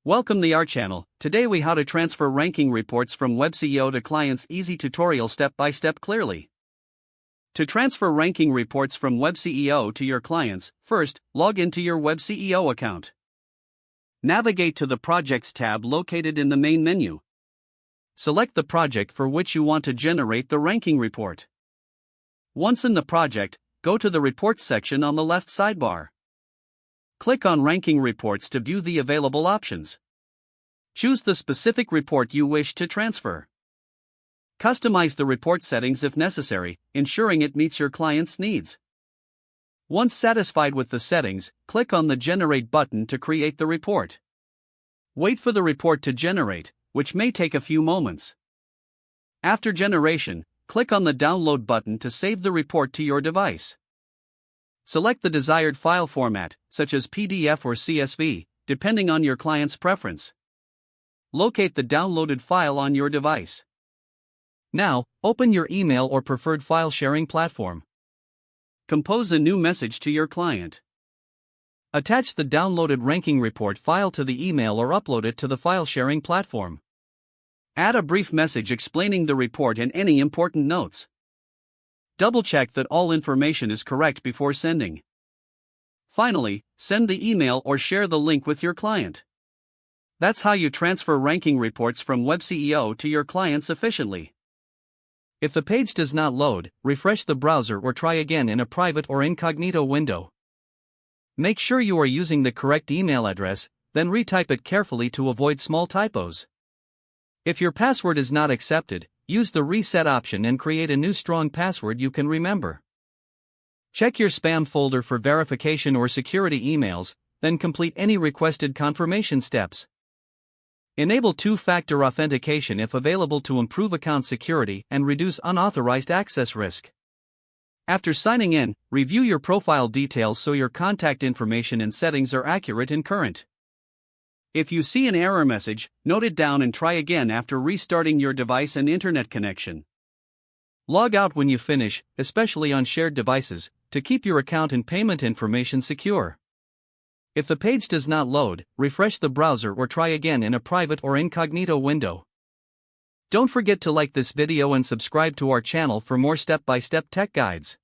Welcome to our channel. Today we how to transfer ranking reports from WebCEO to clients. Easy tutorial step by step clearly. To transfer ranking reports from WebCEO to your clients, first, log into your WebCEO account. Navigate to the Projects tab located in the main menu. Select the project for which you want to generate the ranking report. Once in the project, go to the Reports section on the left sidebar. Click on Ranking Reports to view the available options. Choose the specific report you wish to transfer. Customize the report settings if necessary, ensuring it meets your client's needs. Once satisfied with the settings, click on the Generate button to create the report. Wait for the report to generate, which may take a few moments. After generation, click on the Download button to save the report to your device. Select the desired file format, such as PDF or CSV, depending on your client's preference. Locate the downloaded file on your device. Now, open your email or preferred file sharing platform. Compose a new message to your client. Attach the downloaded ranking report file to the email or upload it to the file sharing platform. Add a brief message explaining the report and any important notes. Double-check that all information is correct before sending. Finally, send the email or share the link with your client. That's how you transfer ranking reports from WebCEO to your clients efficiently. If the page does not load, refresh the browser or try again in a private or incognito window. Make sure you are using the correct email address, then retype it carefully to avoid small typos. If your password is not accepted, use the reset option and create a new strong password you can remember. Check your spam folder for verification or security emails, then complete any requested confirmation steps. Enable two-factor authentication if available to improve account security and reduce unauthorized access risk. After signing in, review your profile details so your contact information and settings are accurate and current. If you see an error message, note it down and try again after restarting your device and internet connection. Log out when you finish, especially on shared devices, to keep your account and payment information secure. If the page does not load, refresh the browser or try again in a private or incognito window. Don't forget to like this video and subscribe to our channel for more step-by-step tech guides.